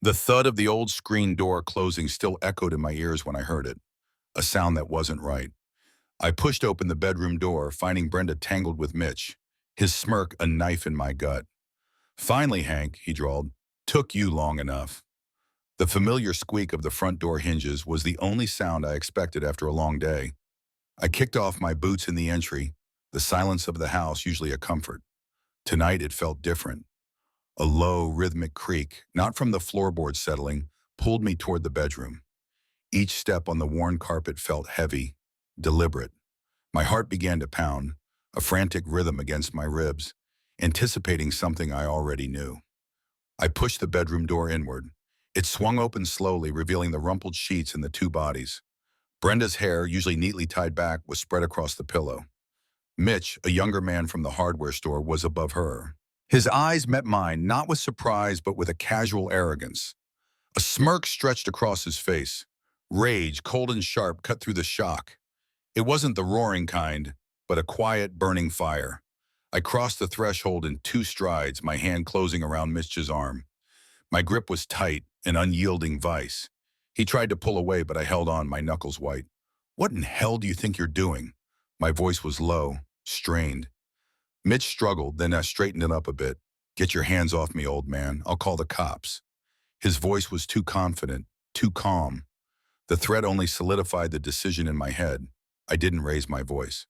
The thud of the old screen door closing still echoed in my ears when I heard it, a sound that wasn't right. I pushed open the bedroom door, finding Brenda tangled with Mitch, his smirk a knife in my gut. "Finally, Hank," he drawled. "Took you long enough." The familiar squeak of the front door hinges was the only sound I expected after a long day. I kicked off my boots in the entry, the silence of the house usually a comfort. Tonight it felt different. A low, rhythmic creak, not from the floorboards settling, pulled me toward the bedroom. Each step on the worn carpet felt heavy, deliberate. My heart began to pound, a frantic rhythm against my ribs, anticipating something I already knew. I pushed the bedroom door inward. It swung open slowly, revealing the rumpled sheets and the two bodies. Brenda's hair, usually neatly tied back, was spread across the pillow. Mitch, a younger man from the hardware store, was above her. His eyes met mine, not with surprise, but with a casual arrogance. A smirk stretched across his face. Rage, cold and sharp, cut through the shock. It wasn't the roaring kind, but a quiet, burning fire. I crossed the threshold in two strides, my hand closing around Mitch's arm. My grip was tight, an unyielding vice. He tried to pull away, but I held on, my knuckles white. "What in hell do you think you're doing?" My voice was low, strained. Mitch struggled, then I straightened it up a bit. "Get your hands off me, old man. I'll call the cops." His voice was too confident, too calm. The threat only solidified the decision in my head. I didn't raise my voice.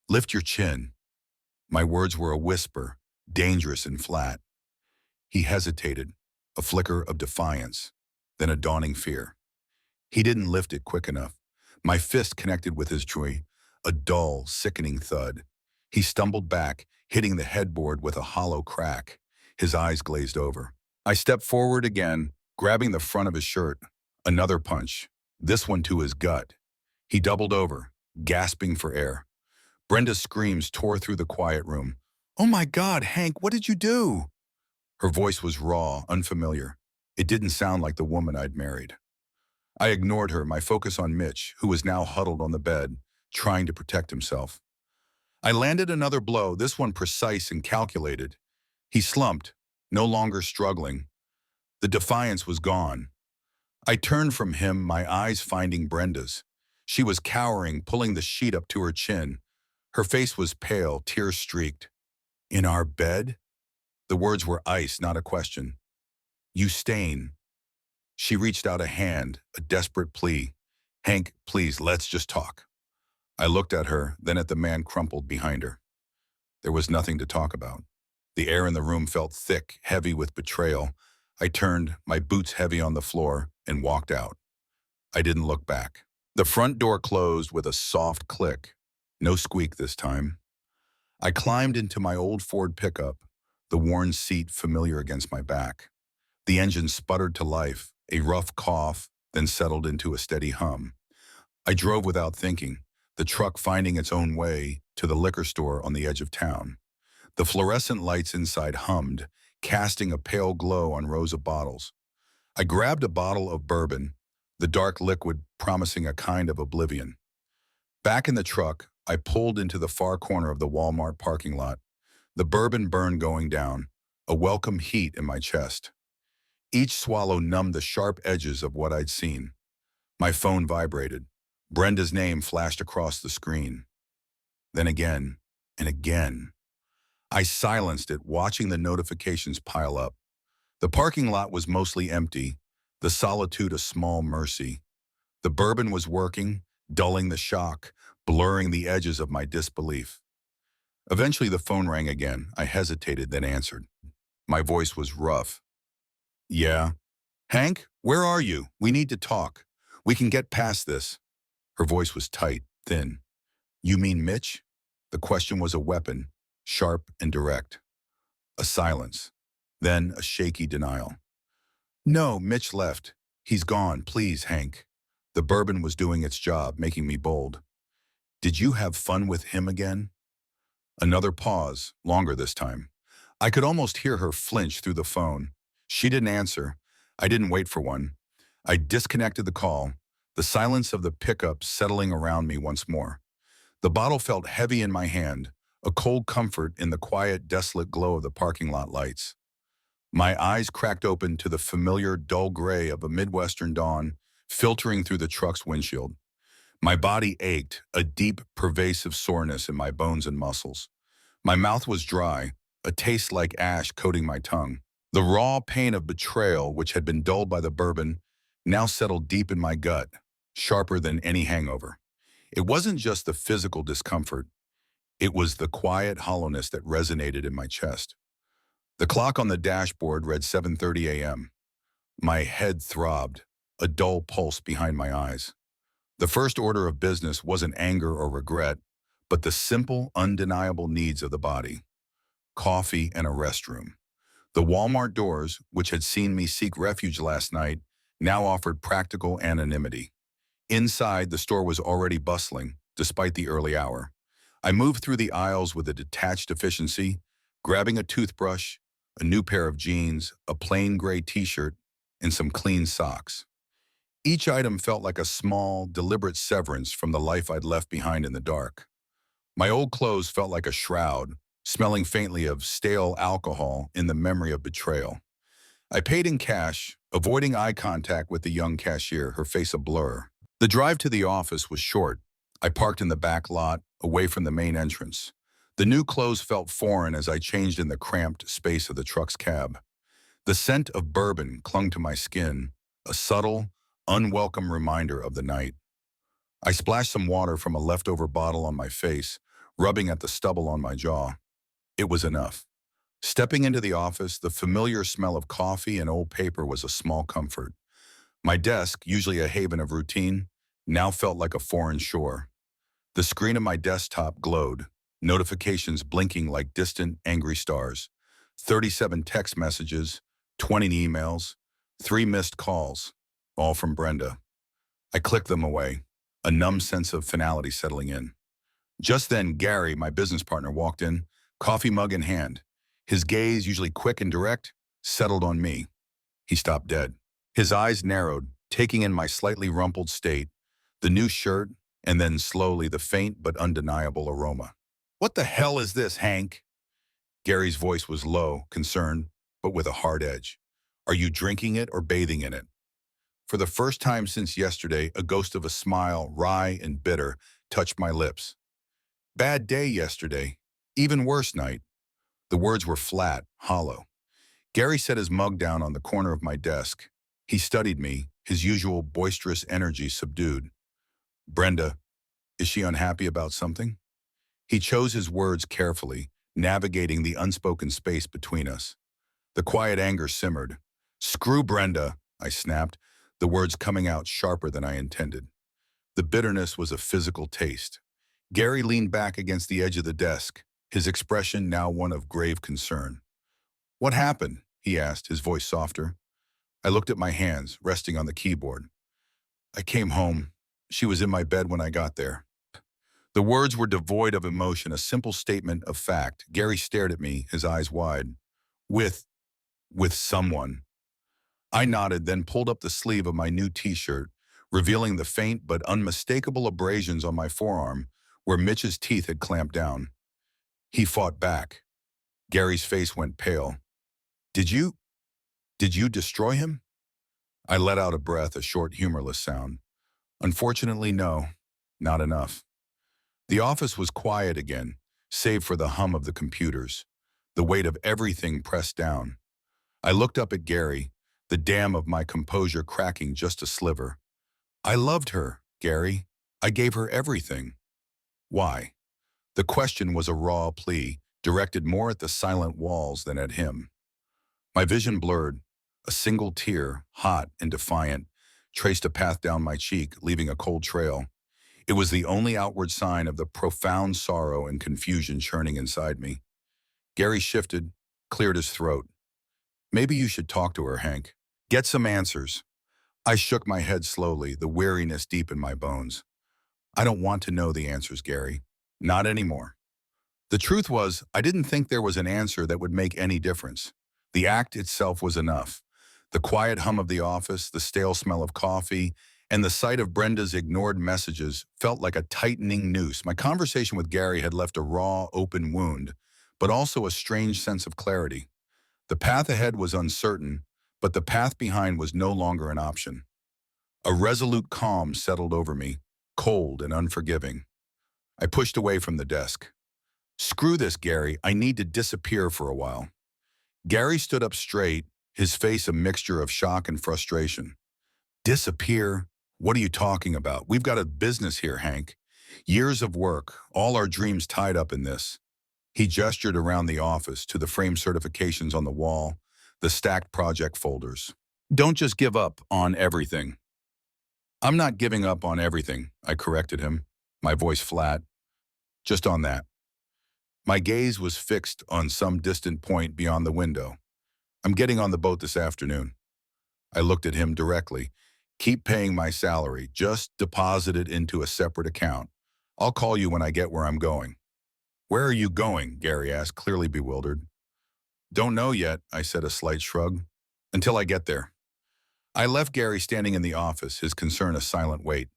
"Lift your chin." My words were a whisper, dangerous and flat. He hesitated, a flicker of defiance, then a dawning fear. He didn't lift it quick enough. My fist connected with his tree, a dull, sickening thud. He stumbled back, hitting the headboard with a hollow crack. His eyes glazed over. I stepped forward again, grabbing the front of his shirt. Another punch, this one to his gut. He doubled over, gasping for air. Brenda's screams tore through the quiet room. "Oh my God, Hank, what did you do?" Her voice was raw, unfamiliar. It didn't sound like the woman I'd married. I ignored her, my focus on Mitch, who was now huddled on the bed, trying to protect himself. I landed another blow, this one precise and calculated. He slumped, no longer struggling. The defiance was gone. I turned from him, my eyes finding Brenda's. She was cowering, pulling the sheet up to her chin. Her face was pale, tear-streaked. "In our bed?" The words were ice, not a question. "You stain." She reached out a hand, a desperate plea. "Hank, please, let's just talk." I looked at her, then at the man crumpled behind her. There was nothing to talk about. The air in the room felt thick, heavy with betrayal. I turned, my boots heavy on the floor, and walked out. I didn't look back. The front door closed with a soft click. No squeak this time. I climbed into my old Ford pickup, the worn seat familiar against my back. The engine sputtered to life, a rough cough, then settled into a steady hum. I drove without thinking, the truck finding its own way to the liquor store on the edge of town. The fluorescent lights inside hummed, casting a pale glow on rows of bottles. I grabbed a bottle of bourbon, the dark liquid promising a kind of oblivion. Back in the truck, I pulled into the far corner of the Walmart parking lot. The bourbon burned going down, a welcome heat in my chest. Each swallow numbed the sharp edges of what I'd seen. My phone vibrated. Brenda's name flashed across the screen. Then again, and again. I silenced it, watching the notifications pile up. The parking lot was mostly empty, the solitude a small mercy. The bourbon was working, dulling the shock, blurring the edges of my disbelief. Eventually the phone rang again. I hesitated, then answered. My voice was rough. "Yeah." "Hank, where are you? We need to talk. We can get past this." Her voice was tight, thin. "You mean Mitch?" The question was a weapon, sharp and direct. A silence. Then a shaky denial. "No, Mitch left. He's gone. Please, Hank." The bourbon was doing its job, making me bold. "Did you have fun with him again?" Another pause, longer this time. I could almost hear her flinch through the phone. She didn't answer. I didn't wait for one. I disconnected the call, the silence of the pickup settling around me once more. The bottle felt heavy in my hand, a cold comfort in the quiet, desolate glow of the parking lot lights. My eyes cracked open to the familiar dull gray of a Midwestern dawn filtering through the truck's windshield. My body ached, a deep, pervasive soreness in my bones and muscles. My mouth was dry, a taste like ash coating my tongue. The raw pain of betrayal, which had been dulled by the bourbon, now settled deep in my gut, sharper than any hangover. It wasn't just the physical discomfort, it was the quiet hollowness that resonated in my chest. The clock on the dashboard read 7:30 a.m. My head throbbed, a dull pulse behind my eyes. The first order of business wasn't anger or regret, but the simple, undeniable needs of the body: coffee and a restroom. The Walmart doors, which had seen me seek refuge last night, now offered practical anonymity. Inside, the store was already bustling, despite the early hour. I moved through the aisles with a detached efficiency, grabbing a toothbrush, a new pair of jeans, a plain gray t-shirt, and some clean socks. Each item felt like a small, deliberate severance from the life I'd left behind in the dark. My old clothes felt like a shroud, smelling faintly of stale alcohol in the memory of betrayal. I paid in cash, avoiding eye contact with the young cashier, her face a blur. The drive to the office was short. I parked in the back lot, away from the main entrance. The new clothes felt foreign as I changed in the cramped space of the truck's cab. The scent of bourbon clung to my skin, a subtle, unwelcome reminder of the night. I splashed some water from a leftover bottle on my face, rubbing at the stubble on my jaw. It was enough. Stepping into the office, the familiar smell of coffee and old paper was a small comfort. My desk, usually a haven of routine, now felt like a foreign shore. The screen of my desktop glowed, notifications blinking like distant, angry stars. 37 text messages, 20 emails, 3 missed calls, all from Brenda. I clicked them away, a numb sense of finality settling in. Just then, Gary, my business partner, walked in, coffee mug in hand. His gaze, usually quick and direct, settled on me. He stopped dead. His eyes narrowed, taking in my slightly rumpled state, the new shirt, and then slowly the faint but undeniable aroma. "What the hell is this, Hank?" Gary's voice was low, concerned, but with a hard edge. "Are you drinking it or bathing in it?" For the first time since yesterday, a ghost of a smile, wry and bitter, touched my lips. "Bad day yesterday. Even worse night." The words were flat, hollow. Gary set his mug down on the corner of my desk. He studied me, his usual boisterous energy subdued. "Brenda, is she unhappy about something?" He chose his words carefully, navigating the unspoken space between us. The quiet anger simmered. "Screw Brenda," I snapped, the words coming out sharper than I intended. The bitterness was a physical taste. Gary leaned back against the edge of the desk, his expression now one of grave concern. "What happened?" he asked, his voice softer. I looked at my hands, resting on the keyboard. "I came home. She was in my bed when I got there." The words were devoid of emotion, a simple statement of fact. Gary stared at me, his eyes wide. With someone." I nodded, then pulled up the sleeve of my new t-shirt, revealing the faint but unmistakable abrasions on my forearm where Mitch's teeth had clamped down. He fought back. Gary's face went pale. Did you destroy him?" I let out a breath, a short, humorless sound. "Unfortunately, no, not enough." The office was quiet again, save for the hum of the computers, the weight of everything pressed down. I looked up at Gary, the dam of my composure cracking just a sliver. "I loved her, Gary. I gave her everything." "Why?" The question was a raw plea, directed more at the silent walls than at him. My vision blurred. A single tear, hot and defiant, traced a path down my cheek, leaving a cold trail. It was the only outward sign of the profound sorrow and confusion churning inside me. Gary shifted, cleared his throat. "Maybe you should talk to her, Hank. Get some answers." I shook my head slowly, the weariness deep in my bones. "I don't want to know the answers, Gary. Not anymore." The truth was, I didn't think there was an answer that would make any difference. The act itself was enough. The quiet hum of the office, the stale smell of coffee, and the sight of Brenda's ignored messages felt like a tightening noose. My conversation with Gary had left a raw, open wound, but also a strange sense of clarity. The path ahead was uncertain, but the path behind was no longer an option. A resolute calm settled over me, cold and unforgiving. I pushed away from the desk. Screw this, Gary. I need to disappear for a while. Gary stood up straight, his face a mixture of shock and frustration. Disappear? What are you talking about? We've got a business here, Hank. Years of work, all our dreams tied up in this. He gestured around the office to the framed certifications on the wall, the stacked project folders. Don't just give up on everything. I'm not giving up on everything, I corrected him, my voice flat. Just on that. My gaze was fixed on some distant point beyond the window. I'm getting on the boat this afternoon. I looked at him directly. Keep paying my salary. Just deposit it into a separate account. I'll call you when I get where I'm going. Where are you going? Gary asked, clearly bewildered. Don't know yet, I said, a slight shrug. Until I get there. I left Gary standing in the office, his concern a silent wait.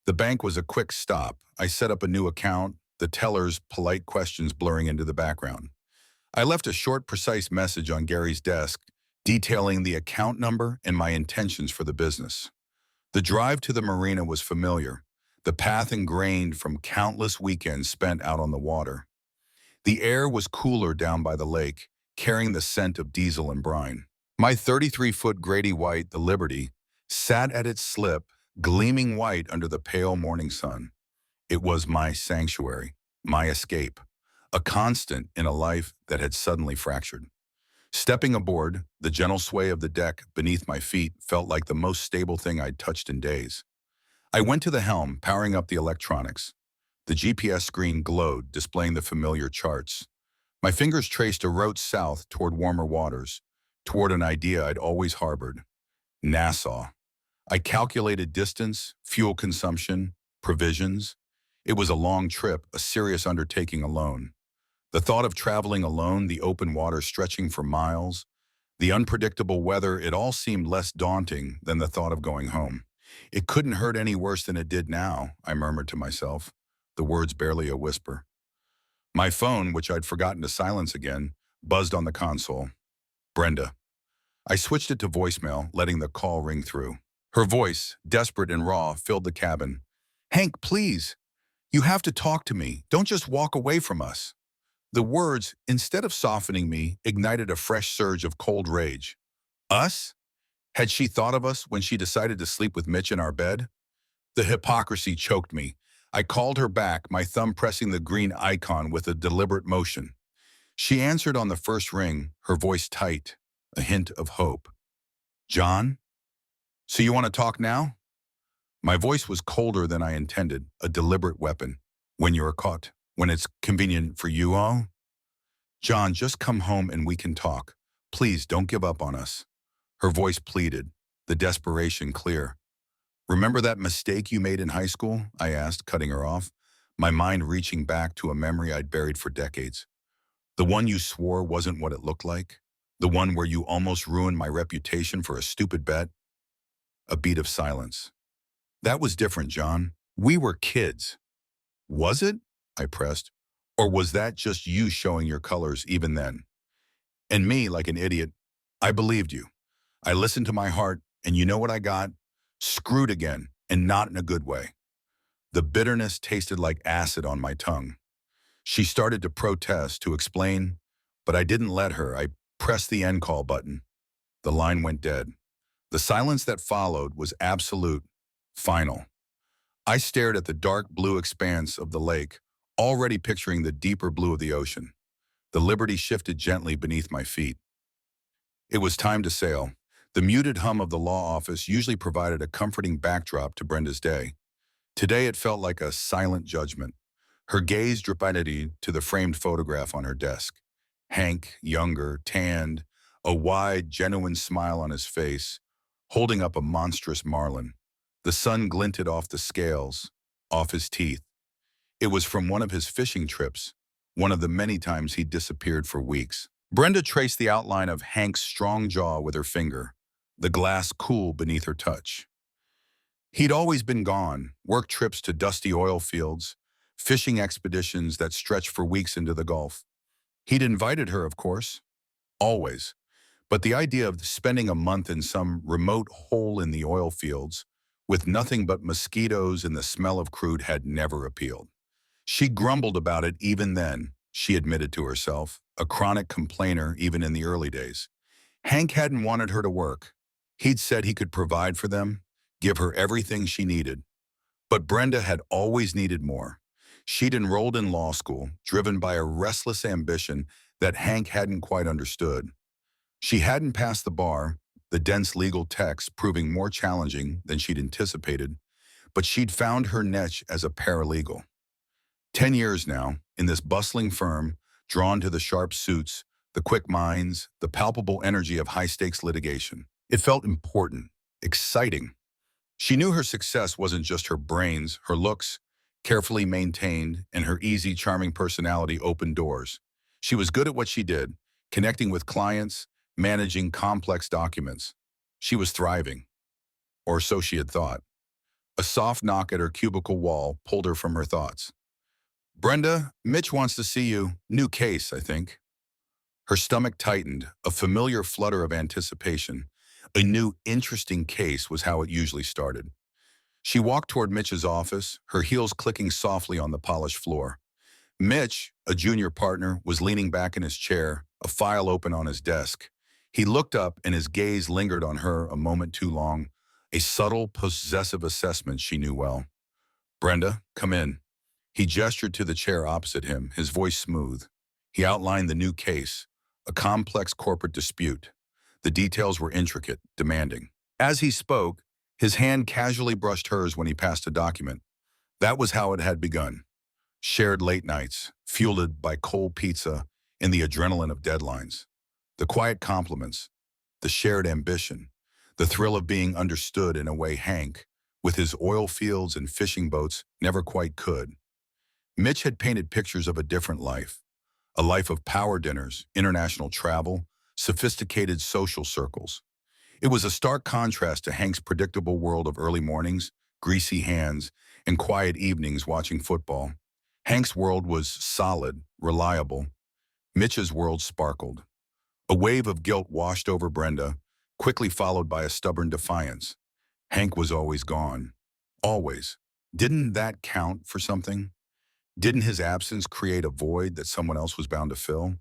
The bank was a quick stop. I set up a new account, the teller's polite questions blurring into the background. I left a short, precise message on Gary's desk, detailing the account number and my intentions for the business. The drive to the marina was familiar, the path ingrained from countless weekends spent out on the water. The air was cooler down by the lake, carrying the scent of diesel and brine. My 33-foot Grady White, the Liberty, sat at its slip, gleaming white under the pale morning sun. It was my sanctuary, my escape, a constant in a life that had suddenly fractured. Stepping aboard, the gentle sway of the deck beneath my feet felt like the most stable thing I'd touched in days. I went to the helm, powering up the electronics. The GPS screen glowed, displaying the familiar charts. My fingers traced a route south toward warmer waters, toward an idea I'd always harbored: Nassau. I calculated distance, fuel consumption, provisions. It was a long trip, a serious undertaking alone. The thought of traveling alone, the open water stretching for miles, the unpredictable weather, it all seemed less daunting than the thought of going home. It couldn't hurt any worse than it did now, I murmured to myself, the words barely a whisper. My phone, which I'd forgotten to silence again, buzzed on the console. Brenda. I switched it to voicemail, letting the call ring through. Her voice, desperate and raw, filled the cabin. Hank, please. You have to talk to me. Don't just walk away from us. The words, instead of softening me, ignited a fresh surge of cold rage. Us? Had she thought of us when she decided to sleep with Mitch in our bed? The hypocrisy choked me. I called her back, my thumb pressing the green icon with a deliberate motion. She answered on the first ring, her voice tight, a hint of hope. John? So you want to talk now? My voice was colder than I intended, a deliberate weapon. When you're caught, when it's convenient for you all? John, just come home and we can talk. Please don't give up on us. Her voice pleaded, the desperation clear. Remember that mistake you made in high school? I asked, cutting her off, my mind reaching back to a memory I'd buried for decades. The one you swore wasn't what it looked like? The one where you almost ruined my reputation for a stupid bet? A beat of silence. That was different, John. We were kids. Was it? I pressed. Or was that just you showing your colors even then? And me, like an idiot, I believed you. I listened to my heart, and you know what I got? Screwed again, and not in a good way. The bitterness tasted like acid on my tongue. She started to protest, to explain, but I didn't let her. I pressed the end call button. The line went dead. The silence that followed was absolute, final. I stared at the dark blue expanse of the lake, already picturing the deeper blue of the ocean. The Liberty shifted gently beneath my feet. It was time to sail. The muted hum of the law office usually provided a comforting backdrop to Brenda's day. Today it felt like a silent judgment. Her gaze dramatically to the framed photograph on her desk. Hank, younger, tanned, a wide, genuine smile on his face, holding up a monstrous marlin. The sun glinted off the scales, off his teeth. It was from one of his fishing trips, one of the many times he'd disappeared for weeks. Brenda traced the outline of Hank's strong jaw with her finger, the glass cool beneath her touch. He'd always been gone, work trips to dusty oil fields, fishing expeditions that stretched for weeks into the Gulf. He'd invited her, of course, always. But the idea of spending a month in some remote hole in the oil fields with nothing but mosquitoes and the smell of crude had never appealed. She grumbled about it even then, she admitted to herself, a chronic complainer even in the early days. Hank hadn't wanted her to work. He'd said he could provide for them, give her everything she needed. But Brenda had always needed more. She'd enrolled in law school, driven by a restless ambition that Hank hadn't quite understood. She hadn't passed the bar, the dense legal text proving more challenging than she'd anticipated, but she'd found her niche as a paralegal. 10 years now, in this bustling firm, drawn to the sharp suits, the quick minds, the palpable energy of high-stakes litigation. It felt important, exciting. She knew her success wasn't just her brains, her looks, carefully maintained, and her easy, charming personality opened doors. She was good at what she did, connecting with clients, managing complex documents. She was thriving, or so she had thought. A soft knock at her cubicle wall pulled her from her thoughts. "Brenda, Mitch wants to see you. New case, I think." Her stomach tightened, a familiar flutter of anticipation. A new, interesting case was how it usually started. She walked toward Mitch's office, her heels clicking softly on the polished floor. Mitch, a junior partner, was leaning back in his chair, a file open on his desk. He looked up and his gaze lingered on her a moment too long, a subtle, possessive assessment she knew well. "Brenda, come in." He gestured to the chair opposite him, his voice smooth. He outlined the new case, a complex corporate dispute. The details were intricate, demanding. As he spoke, his hand casually brushed hers when he passed a document. That was how it had begun. Shared late nights, fueled by cold pizza and the adrenaline of deadlines. The quiet compliments, the shared ambition, the thrill of being understood in a way Hank, with his oil fields and fishing boats, never quite could. Mitch had painted pictures of a different life, a life of power dinners, international travel, sophisticated social circles. It was a stark contrast to Hank's predictable world of early mornings, greasy hands, and quiet evenings watching football. Hank's world was solid, reliable. Mitch's world sparkled. A wave of guilt washed over Brenda, quickly followed by a stubborn defiance. Hank was always gone. Always. Didn't that count for something? Didn't his absence create a void that someone else was bound to fill?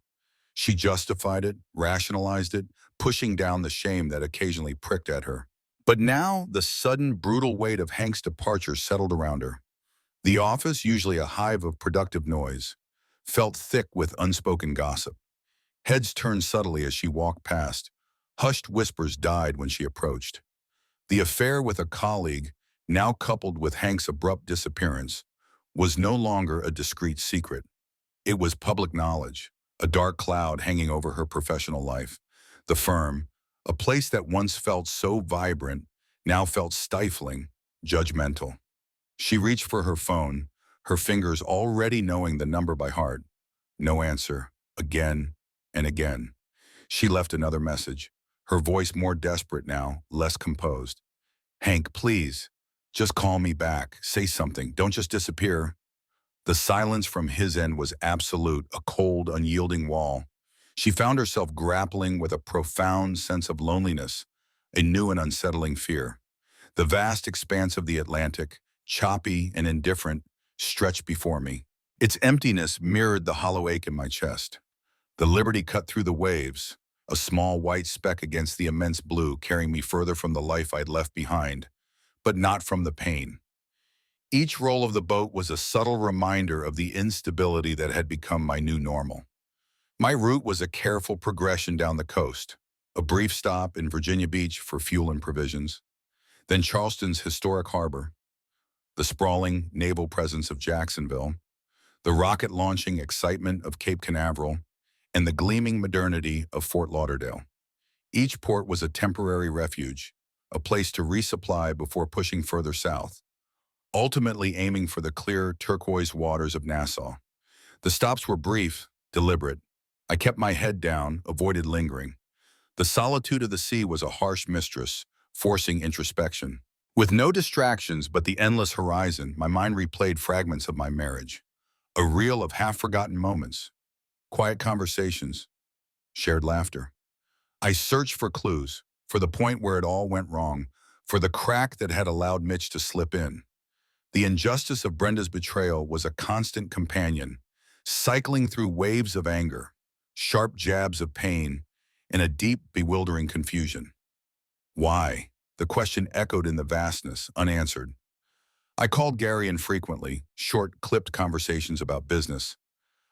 She justified it, rationalized it, pushing down the shame that occasionally pricked at her. But now, the sudden, brutal weight of Hank's departure settled around her. The office, usually a hive of productive noise, felt thick with unspoken gossip. Heads turned subtly as she walked past. Hushed whispers died when she approached. The affair with a colleague, now coupled with Hank's abrupt disappearance, was no longer a discreet secret. It was public knowledge, a dark cloud hanging over her professional life. The firm, a place that once felt so vibrant, now felt stifling, judgmental. She reached for her phone, her fingers already knowing the number by heart. No answer. Again and again. She left another message, her voice more desperate now, less composed. "Hank, please, just call me back. Say something. Don't just disappear." The silence from his end was absolute, a cold, unyielding wall. She found herself grappling with a profound sense of loneliness, a new and unsettling fear. The vast expanse of the Atlantic, choppy and indifferent, stretched before me. Its emptiness mirrored the hollow ache in my chest. The Liberty cut through the waves, a small white speck against the immense blue, carrying me further from the life I'd left behind, but not from the pain. Each roll of the boat was a subtle reminder of the instability that had become my new normal. My route was a careful progression down the coast, a brief stop in Virginia Beach for fuel and provisions, then Charleston's historic harbor, the sprawling naval presence of Jacksonville, the rocket-launching excitement of Cape Canaveral, and the gleaming modernity of Fort Lauderdale. Each port was a temporary refuge, a place to resupply before pushing further south, ultimately aiming for the clear turquoise waters of Nassau. The stops were brief, deliberate. I kept my head down, avoided lingering. The solitude of the sea was a harsh mistress, forcing introspection. With no distractions but the endless horizon, my mind replayed fragments of my marriage. A reel of half-forgotten moments, quiet conversations, shared laughter. I searched for clues, for the point where it all went wrong, for the crack that had allowed Mitch to slip in. The injustice of Brenda's betrayal was a constant companion, cycling through waves of anger, sharp jabs of pain, and a deep, bewildering confusion. Why? The question echoed in the vastness, unanswered. I called Gary infrequently, short, clipped conversations about business.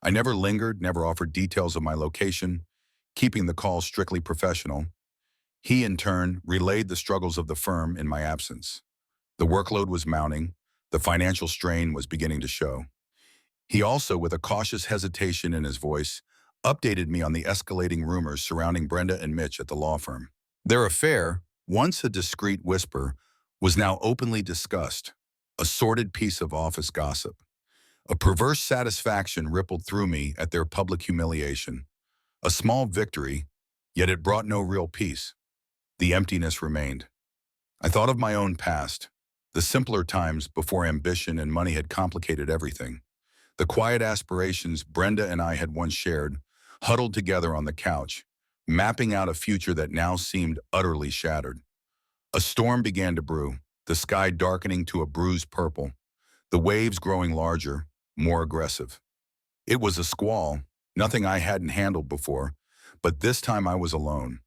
I never lingered, never offered details of my location, keeping the call strictly professional. He, in turn, relayed the struggles of the firm in my absence. The workload was mounting. The financial strain was beginning to show. He also, with a cautious hesitation in his voice, updated me on the escalating rumors surrounding Brenda and Mitch at the law firm. Their affair, once a discreet whisper, was now openly discussed, a sordid piece of office gossip. A perverse satisfaction rippled through me at their public humiliation. A small victory, yet it brought no real peace. The emptiness remained. I thought of my own past, the simpler times before ambition and money had complicated everything. The quiet aspirations Brenda and I had once shared, huddled together on the couch, mapping out a future that now seemed utterly shattered. A storm began to brew, the sky darkening to a bruised purple, the waves growing larger, more aggressive. It was a squall, nothing I hadn't handled before, but this time I was alone.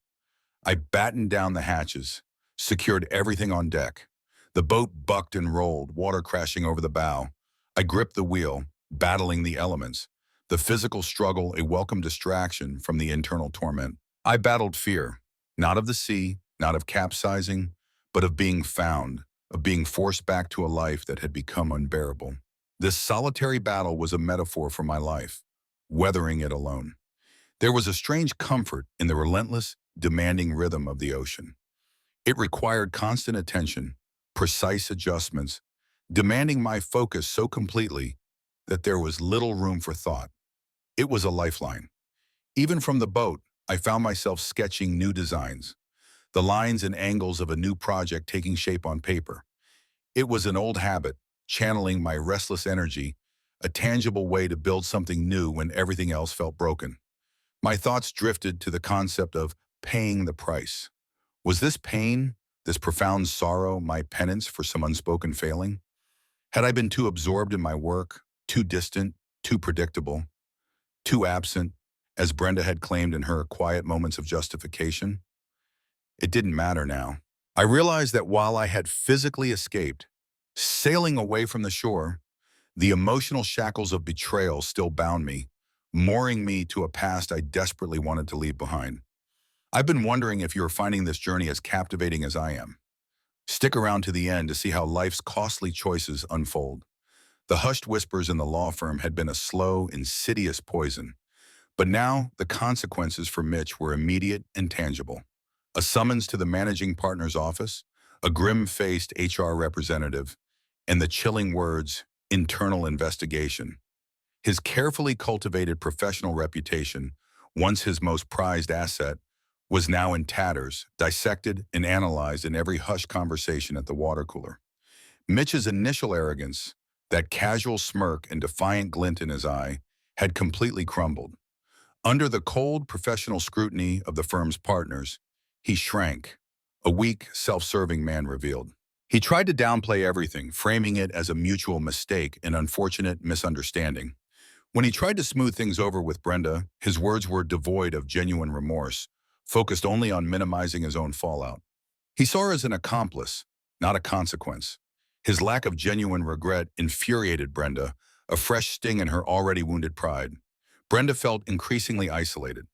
I battened down the hatches, secured everything on deck. The boat bucked and rolled, water crashing over the bow. I gripped the wheel, battling the elements, the physical struggle a welcome distraction from the internal torment. I battled fear, not of the sea, not of capsizing, but of being found, of being forced back to a life that had become unbearable. This solitary battle was a metaphor for my life, weathering it alone. There was a strange comfort in the relentless, demanding rhythm of the ocean. It required constant attention, precise adjustments, demanding my focus so completely that there was little room for thought. It was a lifeline. Even from the boat, I found myself sketching new designs, the lines and angles of a new project taking shape on paper. It was an old habit, channeling my restless energy, a tangible way to build something new when everything else felt broken. My thoughts drifted to the concept of paying the price. Was this pain, this profound sorrow, my penance for some unspoken failing? Had I been too absorbed in my work, too distant, too predictable, too absent, as Brenda had claimed in her quiet moments of justification? It didn't matter now. I realized that while I had physically escaped, sailing away from the shore, the emotional shackles of betrayal still bound me, mooring me to a past I desperately wanted to leave behind. I've been wondering if you're finding this journey as captivating as I am. Stick around to the end to see how life's costly choices unfold. The hushed whispers in the law firm had been a slow, insidious poison, but now the consequences for Mitch were immediate and tangible. A summons to the managing partner's office, a grim-faced HR representative, and the chilling words, internal investigation. His carefully cultivated professional reputation, once his most prized asset, was now in tatters, dissected and analyzed in every hushed conversation at the water cooler. Mitch's initial arrogance, that casual smirk and defiant glint in his eye, had completely crumbled. Under the cold professional scrutiny of the firm's partners, he shrank, a weak, self-serving man revealed. He tried to downplay everything, framing it as a mutual mistake, an unfortunate misunderstanding. When he tried to smooth things over with Brenda, his words were devoid of genuine remorse, focused only on minimizing his own fallout. He saw her as an accomplice, not a consequence. His lack of genuine regret infuriated Brenda, a fresh sting in her already wounded pride. Brenda felt increasingly isolated.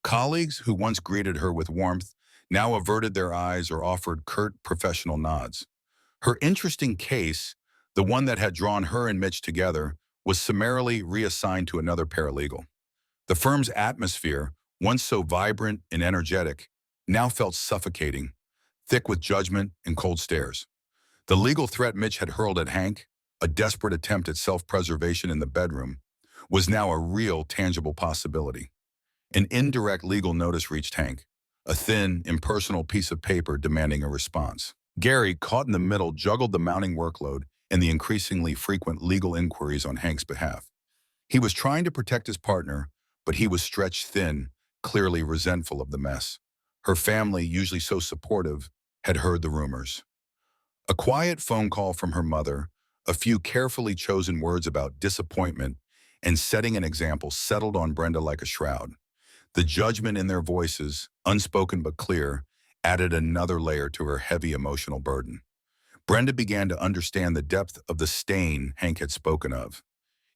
Colleagues who once greeted her with warmth now averted their eyes or offered curt professional nods. Her interesting case, the one that had drawn her and Mitch together, was summarily reassigned to another paralegal. The firm's atmosphere, once so vibrant and energetic, now felt suffocating, thick with judgment and cold stares. The legal threat Mitch had hurled at Hank, a desperate attempt at self-preservation in the bedroom, was now a real, tangible possibility. An indirect legal notice reached Hank, a thin, impersonal piece of paper demanding a response. Gary, caught in the middle, juggled the mounting workload and the increasingly frequent legal inquiries on Hank's behalf. He was trying to protect his partner, but he was stretched thin, clearly resentful of the mess. Her family, usually so supportive, had heard the rumors. A quiet phone call from her mother, a few carefully chosen words about disappointment and setting an example settled on Brenda like a shroud. The judgment in their voices, unspoken but clear, added another layer to her heavy emotional burden. Brenda began to understand the depth of the stain Hank had spoken of.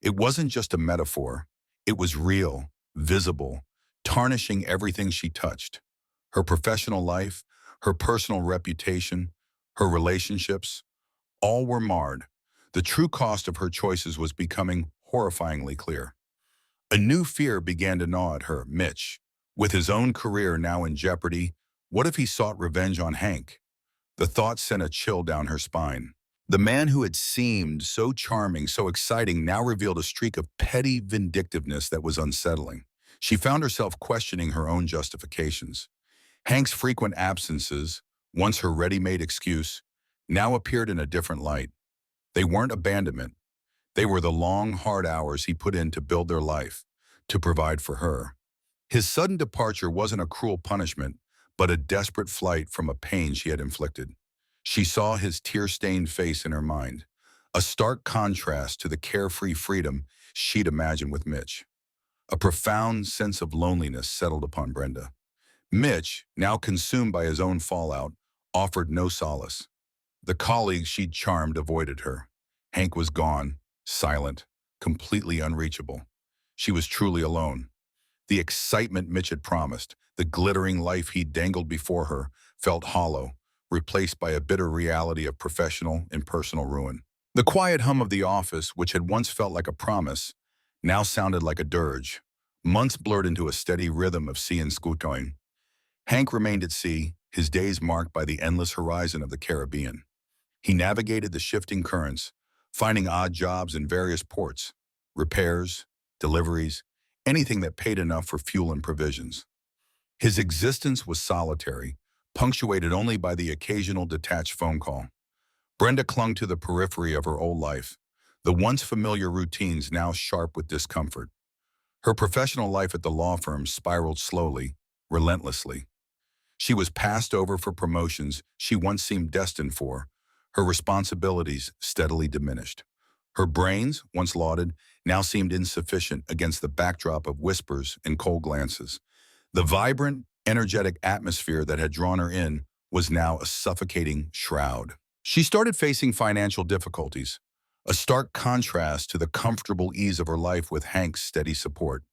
It wasn't just a metaphor. It was real, visible, tarnishing everything she touched. Her professional life, her personal reputation, her relationships, all were marred. The true cost of her choices was becoming horrifyingly clear. A new fear began to gnaw at her, Mitch. With his own career now in jeopardy, what if he sought revenge on Hank? The thought sent a chill down her spine. The man who had seemed so charming, so exciting, now revealed a streak of petty vindictiveness that was unsettling. She found herself questioning her own justifications. Hank's frequent absences, once her ready-made excuse, now appeared in a different light. They weren't abandonment. They were the long, hard hours he put in to build their life, to provide for her. His sudden departure wasn't a cruel punishment, but a desperate flight from a pain she had inflicted. She saw his tear-stained face in her mind, a stark contrast to the carefree freedom she'd imagined with Mitch. A profound sense of loneliness settled upon Brenda. Mitch, now consumed by his own fallout, offered no solace. The colleagues she'd charmed avoided her. Hank was gone, silent, completely unreachable. She was truly alone. The excitement Mitch had promised, the glittering life he'd dangled before her, felt hollow, replaced by a bitter reality of professional and personal ruin. The quiet hum of the office, which had once felt like a promise, now sounded like a dirge. Months blurred into a steady rhythm of sea and scootcoin. Hank remained at sea, his days marked by the endless horizon of the Caribbean. He navigated the shifting currents, finding odd jobs in various ports, repairs, deliveries, anything that paid enough for fuel and provisions. His existence was solitary, punctuated only by the occasional detached phone call. Brenda clung to the periphery of her old life, the once familiar routines now sharp with discomfort. Her professional life at the law firm spiraled slowly, relentlessly. She was passed over for promotions she once seemed destined for. Her responsibilities steadily diminished. Her brains, once lauded, now seemed insufficient against the backdrop of whispers and cold glances. The vibrant, energetic atmosphere that had drawn her in was now a suffocating shroud. She started facing financial difficulties, a stark contrast to the comfortable ease of her life with Hank's steady support.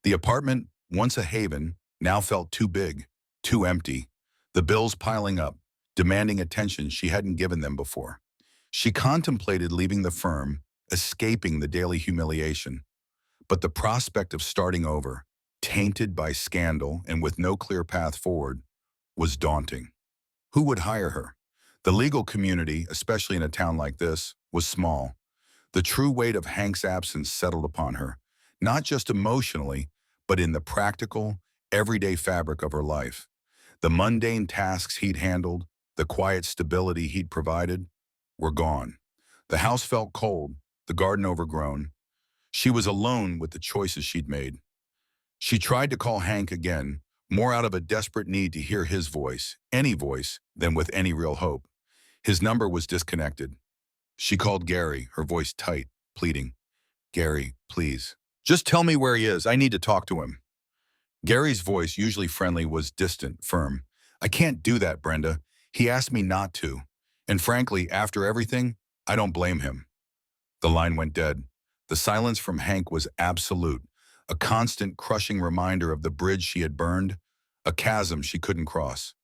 The apartment, once a haven, now felt too big, too empty, the bills piling up, demanding attention she hadn't given them before. She contemplated leaving the firm, escaping the daily humiliation, but the prospect of starting over, tainted by scandal and with no clear path forward, was daunting. Who would hire her? The legal community, especially in a town like this, was small. The true weight of Hank's absence settled upon her, not just emotionally, but in the practical, everyday fabric of her life. The mundane tasks he'd handled, the quiet stability he'd provided, were gone. The house felt cold, the garden overgrown. She was alone with the choices she'd made. She tried to call Hank again, more out of a desperate need to hear his voice, any voice, than with any real hope. His number was disconnected. She called Gary, her voice tight, pleading. "Gary, please. Just tell me where he is. I need to talk to him." Gary's voice, usually friendly, was distant, firm. "I can't do that, Brenda. He asked me not to. And frankly, after everything, I don't blame him." The line went dead. The silence from Hank was absolute, a constant crushing reminder of the bridge she had burned, a chasm she couldn't cross.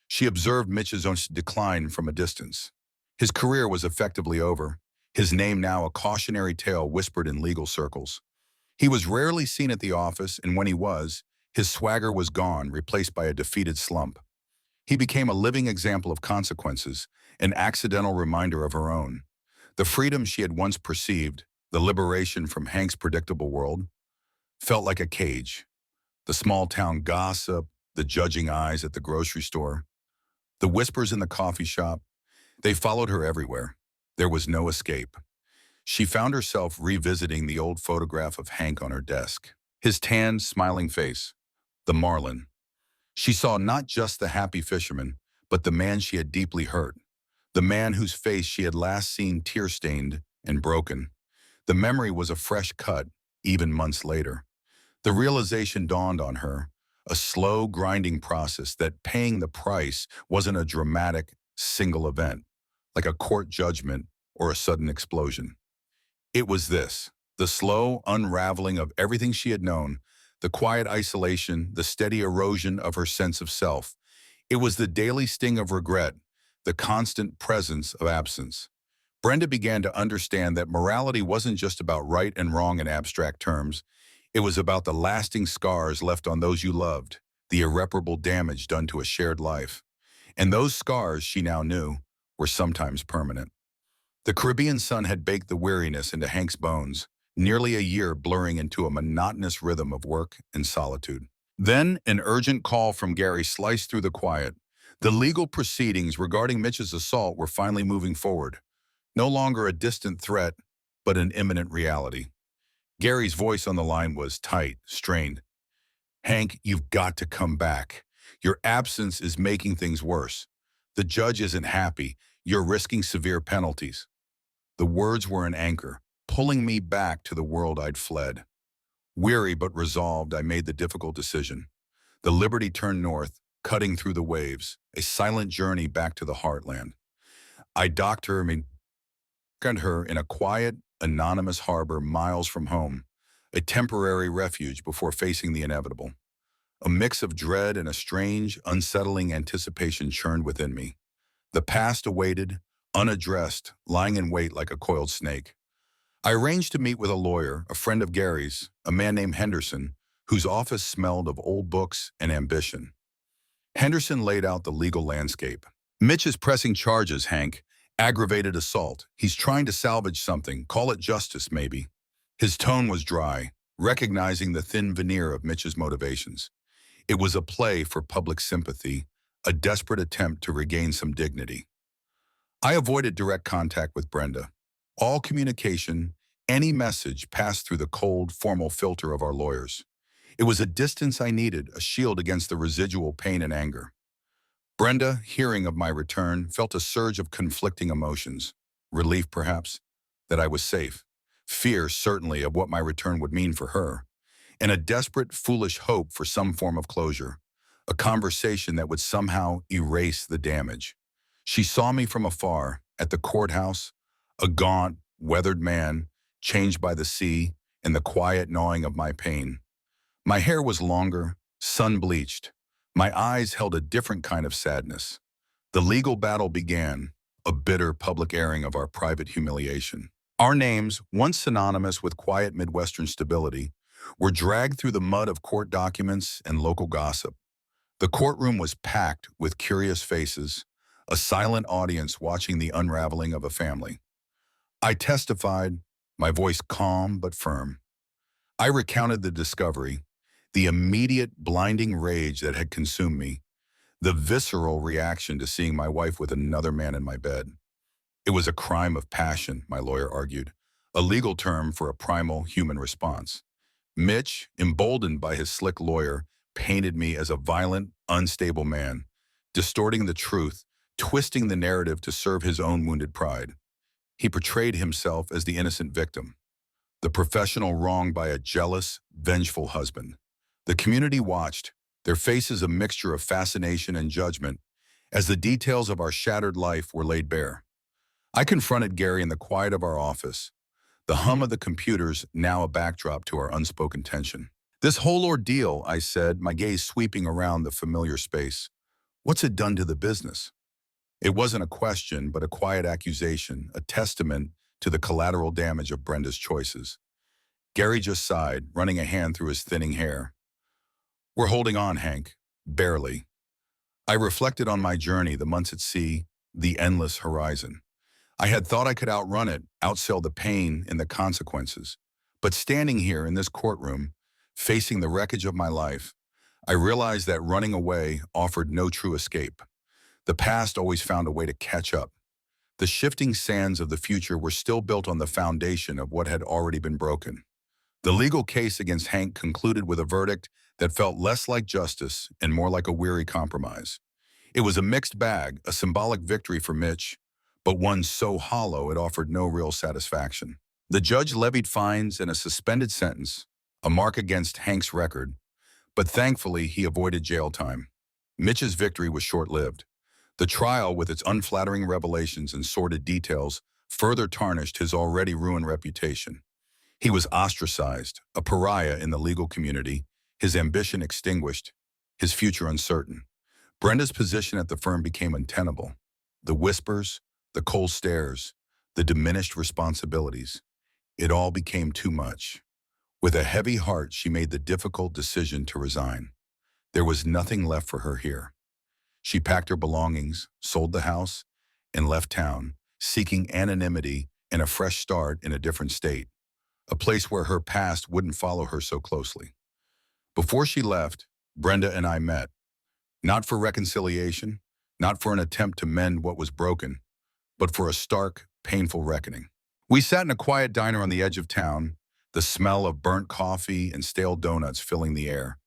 She observed Mitch's own decline from a distance. His career was effectively over, his name now a cautionary tale whispered in legal circles. He was rarely seen at the office, and when he was, his swagger was gone, replaced by a defeated slump. He became a living example of consequences, an accidental reminder of her own. The freedom she had once perceived, the liberation from Hank's predictable world, felt like a cage. The small-town gossip, the judging eyes at the grocery store, the whispers in the coffee shop, they followed her everywhere. There was no escape. She found herself revisiting the old photograph of Hank on her desk. His tanned, smiling face, the Marlin. She saw not just the happy fisherman, but the man she had deeply hurt, the man whose face she had last seen tear-stained and broken. The memory was a fresh cut, even months later. The realization dawned on her, a slow, grinding process that paying the price wasn't a dramatic, single event, like a court judgment or a sudden explosion. It was this, the slow unraveling of everything she had known, the quiet isolation, the steady erosion of her sense of self. It was the daily sting of regret, the constant presence of absence. Brenda began to understand that morality wasn't just about right and wrong in abstract terms. It was about the lasting scars left on those you loved, the irreparable damage done to a shared life. And those scars, she now knew, were sometimes permanent. The Caribbean sun had baked the weariness into Hank's bones, nearly a year blurring into a monotonous rhythm of work and solitude. Then, an urgent call from Gary sliced through the quiet. The legal proceedings regarding Mitch's assault were finally moving forward, no longer a distant threat, but an imminent reality. Gary's voice on the line was tight, strained. "Hank, you've got to come back. Your absence is making things worse. The judge isn't happy. You're risking severe penalties." The words were an anchor, pulling me back to the world I'd fled. Weary but resolved, I made the difficult decision. The Liberty turned north, cutting through the waves, a silent journey back to the heartland. I docked her in a quiet, anonymous harbor miles from home, a temporary refuge before facing the inevitable. A mix of dread and a strange, unsettling anticipation churned within me. The past awaited, unaddressed, lying in wait like a coiled snake. I arranged to meet with a lawyer, a friend of Gary's, a man named Henderson, whose office smelled of old books and ambition. Henderson laid out the legal landscape. "Mitch is pressing charges, Hank. Aggravated assault. He's trying to salvage something. Call it justice, maybe." His tone was dry, recognizing the thin veneer of Mitch's motivations. It was a play for public sympathy, a desperate attempt to regain some dignity. I avoided direct contact with Brenda. All communication, any message passed through the cold, formal filter of our lawyers. It was a distance I needed, a shield against the residual pain and anger. Brenda, hearing of my return, felt a surge of conflicting emotions. Relief, perhaps, that I was safe. Fear, certainly, of what my return would mean for her. And a desperate, foolish hope for some form of closure. A conversation that would somehow erase the damage. She saw me from afar, at the courthouse, a gaunt, weathered man, changed by the sea and the quiet gnawing of my pain. My hair was longer, sun-bleached. My eyes held a different kind of sadness. The legal battle began, a bitter public airing of our private humiliation. Our names, once synonymous with quiet Midwestern stability, were dragged through the mud of court documents and local gossip. The courtroom was packed with curious faces, a silent audience watching the unraveling of a family. I testified, my voice calm but firm. I recounted the discovery, the immediate blinding rage that had consumed me, the visceral reaction to seeing my wife with another man in my bed. It was a crime of passion, my lawyer argued, a legal term for a primal human response. Mitch, emboldened by his slick lawyer, painted me as a violent, unstable man, distorting the truth, twisting the narrative to serve his own wounded pride. He portrayed himself as the innocent victim, the professional wronged by a jealous, vengeful husband. The community watched, their faces a mixture of fascination and judgment, as the details of our shattered life were laid bare. I confronted Gary in the quiet of our office, the hum of the computers now a backdrop to our unspoken tension. "This whole ordeal," I said, my gaze sweeping around the familiar space. "What's it done to the business?" It wasn't a question, but a quiet accusation, a testament to the collateral damage of Brenda's choices. Gary just sighed, running a hand through his thinning hair. "We're holding on, Hank. Barely." I reflected on my journey, the months at sea, the endless horizon. I had thought I could outrun it, outsail the pain and the consequences. But standing here in this courtroom, facing the wreckage of my life, I realized that running away offered no true escape. The past always found a way to catch up. The shifting sands of the future were still built on the foundation of what had already been broken. The legal case against Hank concluded with a verdict that felt less like justice and more like a weary compromise. It was a mixed bag, a symbolic victory for Mitch, but one so hollow it offered no real satisfaction. The judge levied fines and a suspended sentence, a mark against Hank's record, but thankfully he avoided jail time. Mitch's victory was short-lived. The trial, with its unflattering revelations and sordid details, further tarnished his already ruined reputation. He was ostracized, a pariah in the legal community, his ambition extinguished, his future uncertain. Brenda's position at the firm became untenable. The whispers, the cold stares, the diminished responsibilities. It all became too much. With a heavy heart, she made the difficult decision to resign. There was nothing left for her here. She packed her belongings, sold the house, and left town, seeking anonymity and a fresh start in a different state, a place where her past wouldn't follow her so closely. Before she left, Brenda and I met, not for reconciliation, not for an attempt to mend what was broken, but for a stark, painful reckoning. We sat in a quiet diner on the edge of town, the smell of burnt coffee and stale donuts filling the air.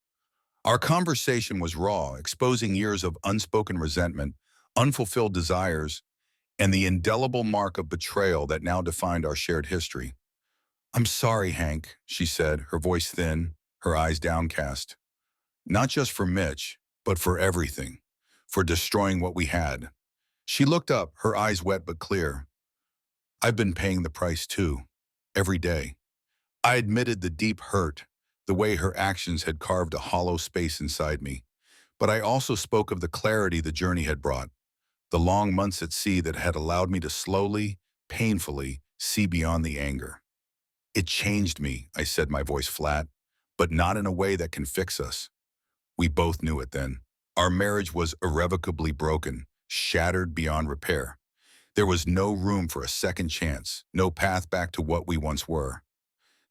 Our conversation was raw, exposing years of unspoken resentment, unfulfilled desires, and the indelible mark of betrayal that now defined our shared history. "I'm sorry, Hank," she said, her voice thin, her eyes downcast. "Not just for Mitch, but for everything, for destroying what we had." She looked up, her eyes wet but clear. "I've been paying the price too, every day." I admitted the deep hurt, the way her actions had carved a hollow space inside me. But I also spoke of the clarity the journey had brought, the long months at sea that had allowed me to slowly, painfully, see beyond the anger. "It changed me," I said, my voice flat, "but not in a way that can fix us." We both knew it then. Our marriage was irrevocably broken, shattered beyond repair. There was no room for a second chance, no path back to what we once were.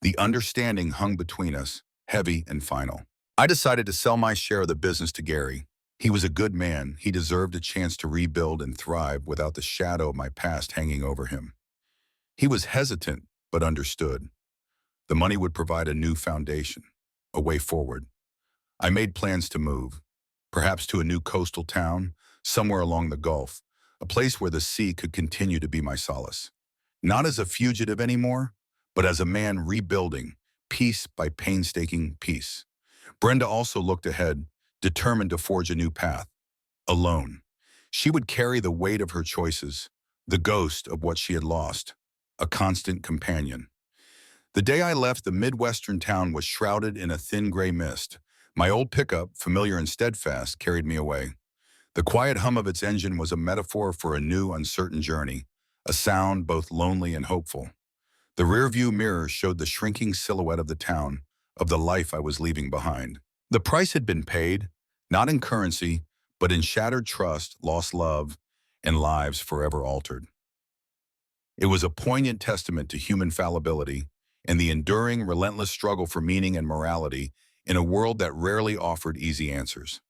The understanding hung between us, heavy and final. I decided to sell my share of the business to Gary. He was a good man. He deserved a chance to rebuild and thrive without the shadow of my past hanging over him. He was hesitant, but understood. The money would provide a new foundation, a way forward. I made plans to move, perhaps to a new coastal town, somewhere along the Gulf, a place where the sea could continue to be my solace. Not as a fugitive anymore, but as a man rebuilding, piece by painstaking piece. Brenda also looked ahead, determined to forge a new path. Alone. She would carry the weight of her choices, the ghost of what she had lost, a constant companion. The day I left, the Midwestern town was shrouded in a thin gray mist. My old pickup, familiar and steadfast, carried me away. The quiet hum of its engine was a metaphor for a new, uncertain journey, a sound both lonely and hopeful. The rearview mirror showed the shrinking silhouette of the town, of the life I was leaving behind. The price had been paid, not in currency, but in shattered trust, lost love, and lives forever altered. It was a poignant testament to human fallibility and the enduring, relentless struggle for meaning and morality in a world that rarely offered easy answers.